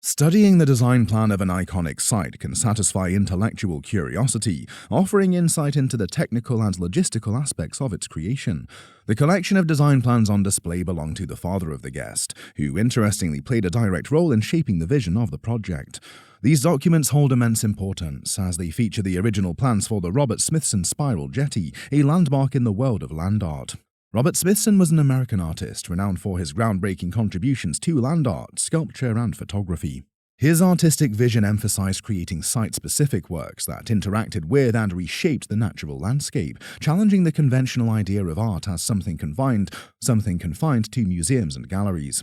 Studying the design plan of an iconic site can satisfy intellectual curiosity, offering insight into the technical and logistical aspects of its creation. The collection of design plans on display belong to the father of the guest, who interestingly played a direct role in shaping the vision of the project. These documents hold immense importance, as they feature the original plans for the Robert Smithson Spiral Jetty, a landmark in the world of land art. Robert Smithson was an American artist renowned for his groundbreaking contributions to land art, sculpture, and photography. His artistic vision emphasized creating site-specific works that interacted with and reshaped the natural landscape, challenging the conventional idea of art as something confined to museums and galleries.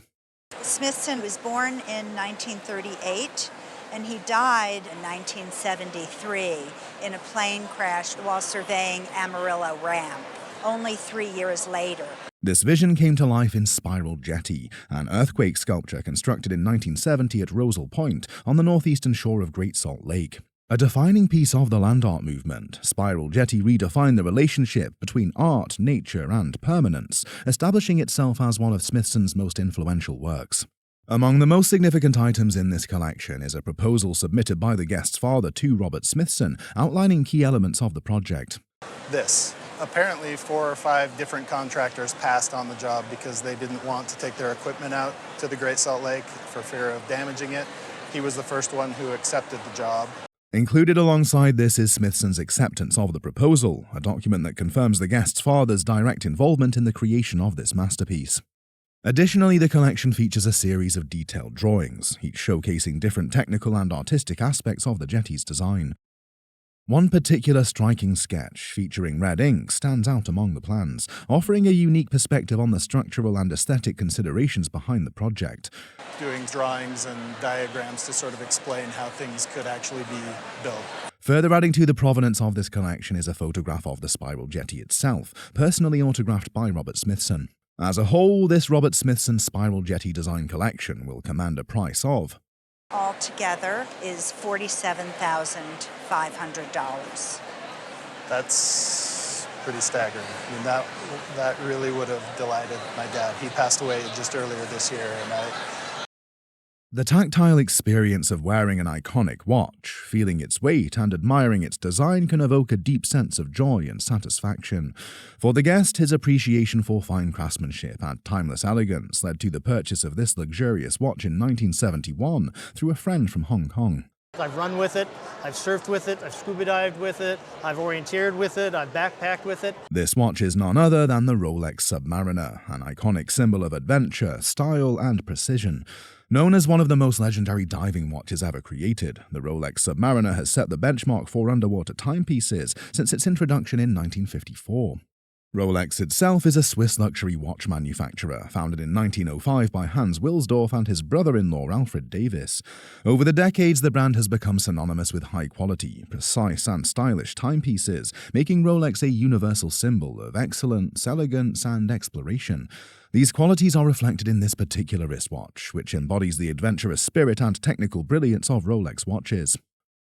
Smithson was born in 1938, and he died in 1973 in a plane crash while surveying Amarillo Ramp, only 3 years later. This vision came to life in Spiral Jetty, an earthquake sculpture constructed in 1970 at Rosal Point on the northeastern shore of Great Salt Lake. A defining piece of the land art movement, Spiral Jetty redefined the relationship between art, nature, and permanence, establishing itself as one of Smithson's most influential works. Among the most significant items in this collection is a proposal submitted by the guest's father to Robert Smithson, outlining key elements of the project. This. Apparently 4 or 5 different contractors passed on the job because they didn't want to take their equipment out to the Great Salt Lake for fear of damaging it. He was the first one who accepted the job. Included alongside this is Smithson's acceptance of the proposal, a document that confirms the guest's father's direct involvement in the creation of this masterpiece. Additionally, the collection features a series of detailed drawings, each showcasing different technical and artistic aspects of the jetty's design. One particular striking sketch, featuring red ink, stands out among the plans, offering a unique perspective on the structural and aesthetic considerations behind the project. Doing drawings and diagrams to sort of explain how things could actually be built. Further adding to the provenance of this collection is a photograph of the Spiral Jetty itself, personally autographed by Robert Smithson. As a whole, this Robert Smithson Spiral Jetty design collection will command a price of Altogether is $47,500. That's pretty staggering. I mean, that really would have delighted my dad. He passed away just earlier this year, and The tactile experience of wearing an iconic watch, feeling its weight and admiring its design can evoke a deep sense of joy and satisfaction. For the guest, his appreciation for fine craftsmanship and timeless elegance led to the purchase of this luxurious watch in 1971 through a friend from Hong Kong. I've run with it, I've surfed with it, I've scuba dived with it, I've orienteered with it, I've backpacked with it. This watch is none other than the Rolex Submariner, an iconic symbol of adventure, style, and precision. Known as one of the most legendary diving watches ever created, the Rolex Submariner has set the benchmark for underwater timepieces since its introduction in 1954. Rolex itself is a Swiss luxury watch manufacturer, founded in 1905 by Hans Wilsdorf and his brother-in-law Alfred Davis. Over the decades, the brand has become synonymous with high-quality, precise, and stylish timepieces, making Rolex a universal symbol of excellence, elegance, and exploration. These qualities are reflected in this particular wristwatch, which embodies the adventurous spirit and technical brilliance of Rolex watches.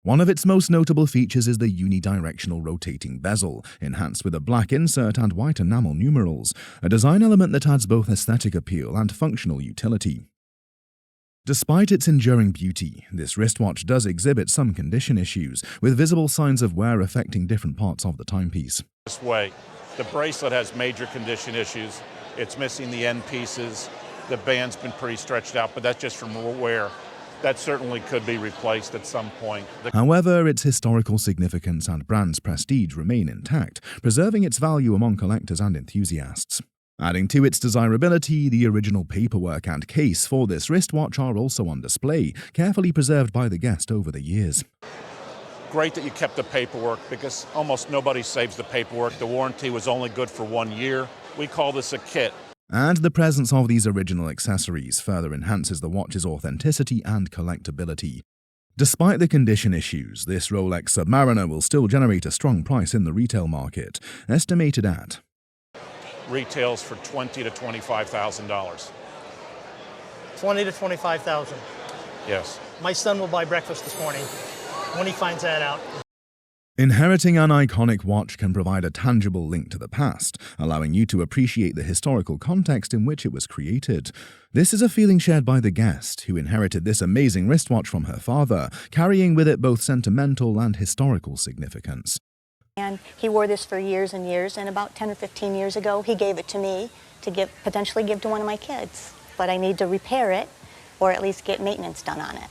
One of its most notable features is the unidirectional rotating bezel, enhanced with a black insert and white enamel numerals, a design element that adds both aesthetic appeal and functional utility. Despite its enduring beauty, this wristwatch does exhibit some condition issues, with visible signs of wear affecting different parts of the timepiece. This way, the bracelet has major condition issues. It's missing the end pieces. The band's been pretty stretched out, but that's just from wear. That certainly could be replaced at some point. However, its historical significance and brand's prestige remain intact, preserving its value among collectors and enthusiasts. Adding to its desirability, the original paperwork and case for this wristwatch are also on display, carefully preserved by the guest over the years. Great that you kept the paperwork, because almost nobody saves the paperwork. The warranty was only good for 1 year. We call this a kit. And the presence of these original accessories further enhances the watch's authenticity and collectability. Despite the condition issues, this Rolex Submariner will still generate a strong price in the retail market, estimated at Retails for $20,000 to $25,000. $20,000 to $25,000. Yes. My son will buy breakfast this morning when he finds that out. Inheriting an iconic watch can provide a tangible link to the past, allowing you to appreciate the historical context in which it was created. This is a feeling shared by the guest, who inherited this amazing wristwatch from her father, carrying with it both sentimental and historical significance. And he wore this for years and years, and about 10 or 15 years ago, he gave it to me to potentially give to one of my kids. But I need to repair it, or at least get maintenance done on it.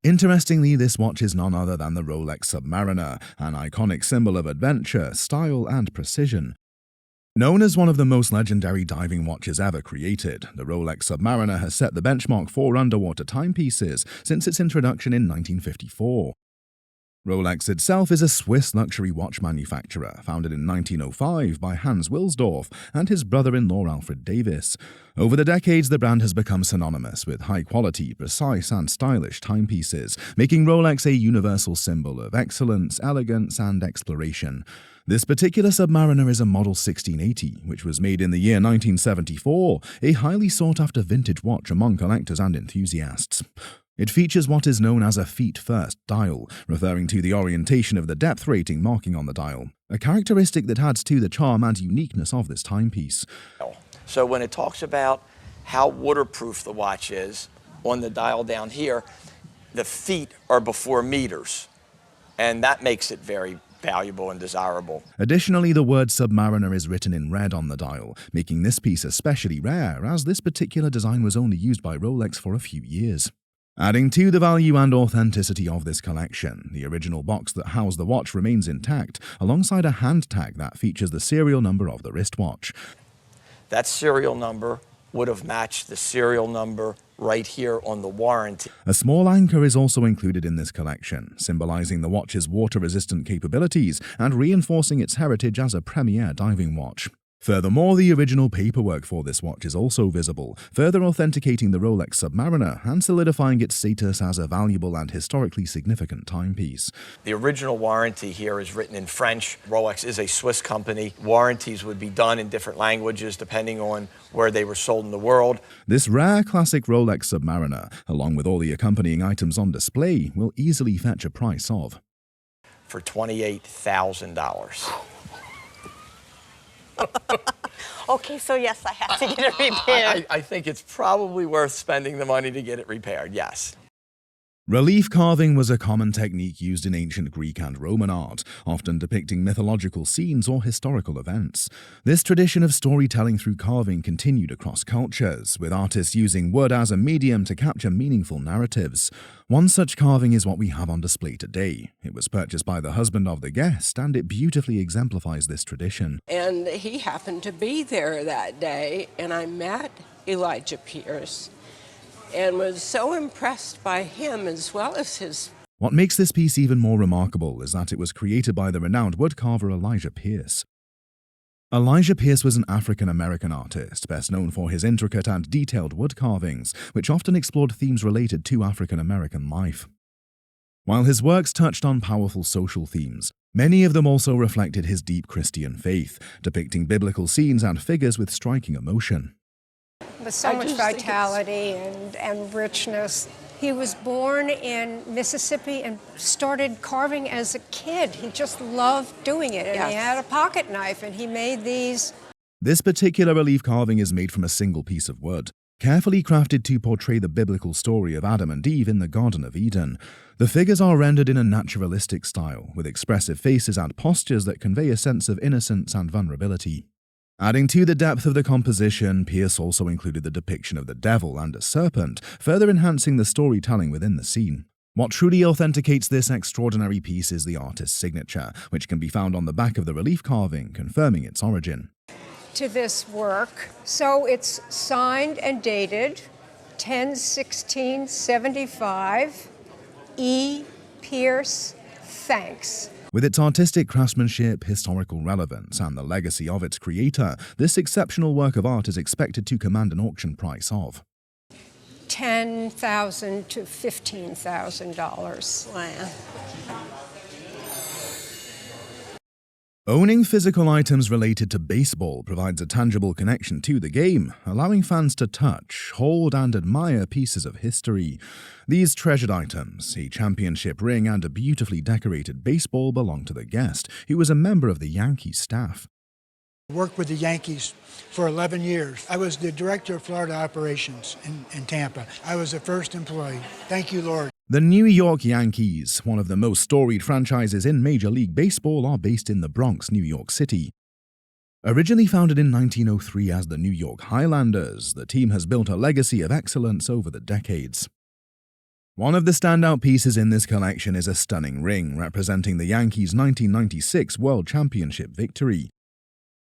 Interestingly, this watch is none other than the Rolex Submariner, an iconic symbol of adventure, style, and precision. Known as one of the most legendary diving watches ever created, the Rolex Submariner has set the benchmark for underwater timepieces since its introduction in 1954. Rolex itself is a Swiss luxury watch manufacturer founded in 1905 by Hans Wilsdorf and his brother-in-law Alfred Davis. Over the decades, the brand has become synonymous with high-quality, precise, and stylish timepieces, making Rolex a universal symbol of excellence, elegance, and exploration. This particular Submariner is a Model 1680, which was made in the year 1974, a highly sought-after vintage watch among collectors and enthusiasts. It features what is known as a feet-first dial, referring to the orientation of the depth rating marking on the dial, a characteristic that adds to the charm and uniqueness of this timepiece. So when it talks about how waterproof the watch is, on the dial down here, the feet are before meters, and that makes it very valuable and desirable. Additionally, the word Submariner is written in red on the dial, making this piece especially rare, as this particular design was only used by Rolex for a few years. Adding to the value and authenticity of this collection, the original box that housed the watch remains intact, alongside a hand tag that features the serial number of the wristwatch. That serial number would have matched the serial number right here on the warranty. A small anchor is also included in this collection, symbolizing the watch's water-resistant capabilities and reinforcing its heritage as a premier diving watch. Furthermore, the original paperwork for this watch is also visible, further authenticating the Rolex Submariner and solidifying its status as a valuable and historically significant timepiece. The original warranty here is written in French. Rolex is a Swiss company. Warranties would be done in different languages depending on where they were sold in the world. This rare classic Rolex Submariner, along with all the accompanying items on display, will easily fetch a price of for $28,000. Okay, so yes, I have to get it repaired. I think it's probably worth spending the money to get it repaired, yes. Relief carving was a common technique used in ancient Greek and Roman art, often depicting mythological scenes or historical events. This tradition of storytelling through carving continued across cultures, with artists using wood as a medium to capture meaningful narratives. One such carving is what we have on display today. It was purchased by the husband of the guest, and it beautifully exemplifies this tradition. And he happened to be there that day, and I met Elijah Pierce and was so impressed by him as well as his. What makes this piece even more remarkable is that it was created by the renowned woodcarver Elijah Pierce. Elijah Pierce was an African-American artist, best known for his intricate and detailed wood carvings, which often explored themes related to African-American life. While his works touched on powerful social themes, many of them also reflected his deep Christian faith, depicting biblical scenes and figures with striking emotion. With so much vitality and richness. He was born in Mississippi and started carving as a kid. He just loved doing it, and yes. He had a pocket knife, and he made these. This particular relief carving is made from a single piece of wood, carefully crafted to portray the biblical story of Adam and Eve in the Garden of Eden. The figures are rendered in a naturalistic style, with expressive faces and postures that convey a sense of innocence and vulnerability. Adding to the depth of the composition, Pierce also included the depiction of the devil and a serpent, further enhancing the storytelling within the scene. What truly authenticates this extraordinary piece is the artist's signature, which can be found on the back of the relief carving, confirming its origin. To this work, so it's signed and dated 10/16/75, E. Pierce, thanks. With its artistic craftsmanship, historical relevance, and the legacy of its creator, this exceptional work of art is expected to command an auction price of $10,000 to $15,000. Wow. Owning physical items related to baseball provides a tangible connection to the game, allowing fans to touch, hold, and admire pieces of history. These treasured items, a championship ring and a beautifully decorated baseball, belong to the guest, who was a member of the Yankees staff. I worked with the Yankees for 11 years. I was the director of Florida operations in Tampa. I was the first employee. Thank you, Lord. The New York Yankees, one of the most storied franchises in Major League Baseball, are based in the Bronx, New York City. Originally founded in 1903 as the New York Highlanders, the team has built a legacy of excellence over the decades. One of the standout pieces in this collection is a stunning ring representing the Yankees' 1996 World Championship victory.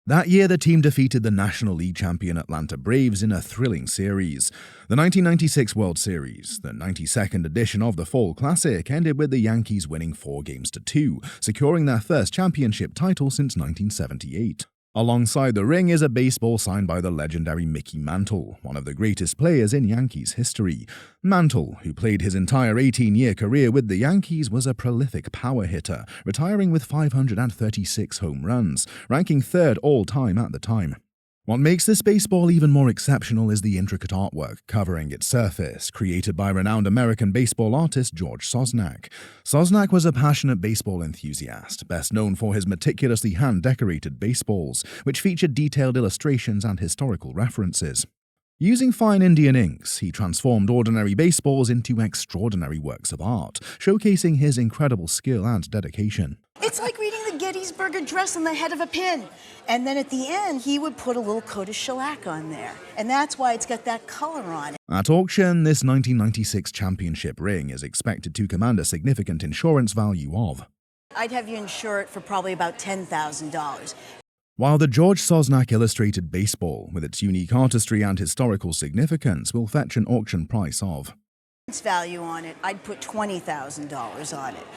That year, the team defeated the National League champion Atlanta Braves in a thrilling series. The 1996 World Series, the 92nd edition of the Fall Classic, ended with the Yankees winning 4-2, securing their first championship title since 1978. Alongside the ring is a baseball signed by the legendary Mickey Mantle, one of the greatest players in Yankees history. Mantle, who played his entire 18-year career with the Yankees, was a prolific power hitter, retiring with 536 home runs, ranking third all-time at the time. What makes this baseball even more exceptional is the intricate artwork covering its surface, created by renowned American baseball artist George Sosnack. Sosnack was a passionate baseball enthusiast, best known for his meticulously hand-decorated baseballs, which featured detailed illustrations and historical references. Using fine Indian inks, he transformed ordinary baseballs into extraordinary works of art, showcasing his incredible skill and dedication. It's like reading the Gettysburg Address on the head of a pin. And then at the end, he would put a little coat of shellac on there. And that's why it's got that color on it. At auction, this 1996 championship ring is expected to command a significant insurance value of. I'd have you insure it for probably about $10,000. While the George Sosnack illustrated baseball, with its unique artistry and historical significance, will fetch an auction price of. Its value on it, I'd put $20,000 on it.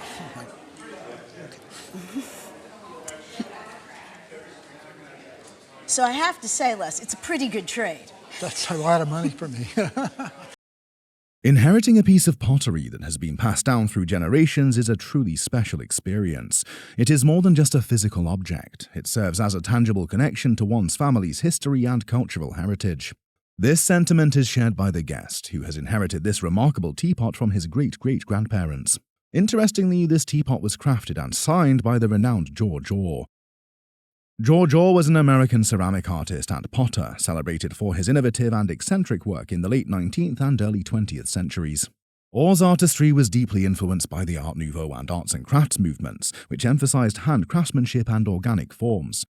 So I have to say, Les, it's a pretty good trade. That's a lot of money for me. Inheriting a piece of pottery that has been passed down through generations is a truly special experience. It is more than just a physical object. It serves as a tangible connection to one's family's history and cultural heritage. This sentiment is shared by the guest, who has inherited this remarkable teapot from his great-great-grandparents. Interestingly, this teapot was crafted and signed by the renowned George Orr. George Orr was an American ceramic artist and potter, celebrated for his innovative and eccentric work in the late 19th and early 20th centuries. Orr's artistry was deeply influenced by the Art Nouveau and arts and crafts movements, which emphasized hand craftsmanship and organic forms.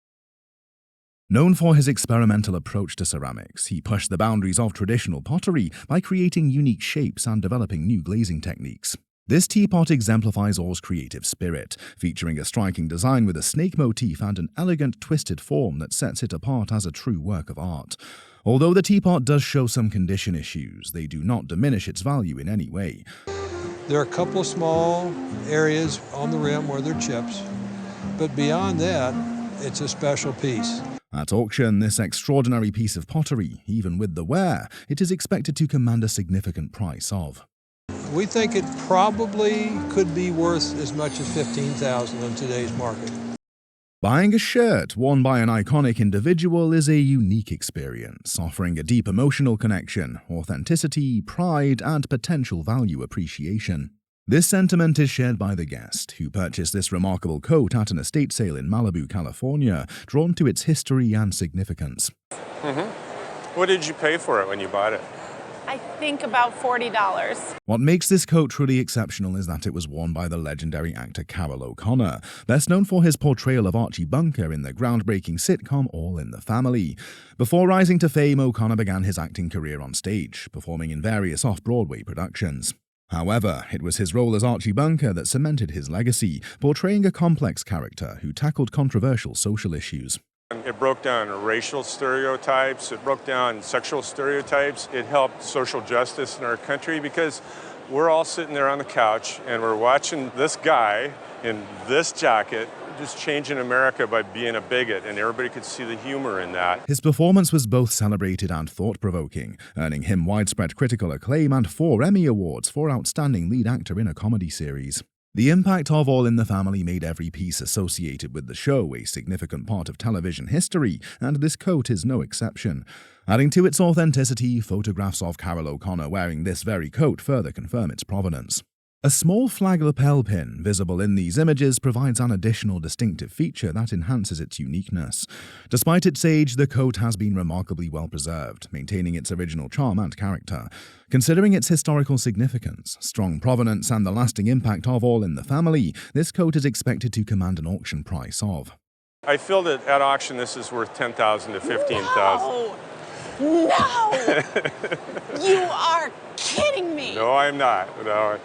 Known for his experimental approach to ceramics, he pushed the boundaries of traditional pottery by creating unique shapes and developing new glazing techniques. This teapot exemplifies Orr's creative spirit, featuring a striking design with a snake motif and an elegant twisted form that sets it apart as a true work of art. Although the teapot does show some condition issues, they do not diminish its value in any way. There are a couple of small areas on the rim where there are chips, but beyond that, it's a special piece. At auction, this extraordinary piece of pottery, even with the wear, it is expected to command a significant price of. We think it probably could be worth as much as $15,000 in today's market. Buying a shirt worn by an iconic individual is a unique experience, offering a deep emotional connection, authenticity, pride, and potential value appreciation. This sentiment is shared by the guest, who purchased this remarkable coat at an estate sale in Malibu, California, drawn to its history and significance. What did you pay for it when you bought it? I think about $40. What makes this coat truly exceptional is that it was worn by the legendary actor Carroll O'Connor, best known for his portrayal of Archie Bunker in the groundbreaking sitcom All in the Family. Before rising to fame, O'Connor began his acting career on stage, performing in various off-Broadway productions. However, it was his role as Archie Bunker that cemented his legacy, portraying a complex character who tackled controversial social issues. It broke down racial stereotypes, it broke down sexual stereotypes, it helped social justice in our country because we're all sitting there on the couch and we're watching this guy in this jacket just changing America by being a bigot, and everybody could see the humor in that. His performance was both celebrated and thought-provoking, earning him widespread critical acclaim and 4 Emmy Awards for Outstanding Lead Actor in a Comedy Series. The impact of All in the Family made every piece associated with the show a significant part of television history, and this coat is no exception. Adding to its authenticity, photographs of Carroll O'Connor wearing this very coat further confirm its provenance. A small flag lapel pin visible in these images provides an additional distinctive feature that enhances its uniqueness. Despite its age, the coat has been remarkably well preserved, maintaining its original charm and character. Considering its historical significance, strong provenance, and the lasting impact of All in the Family, this coat is expected to command an auction price of. I feel that at auction this is worth $10,000 to $15,000. No! You are kidding me! No, I'm not. No,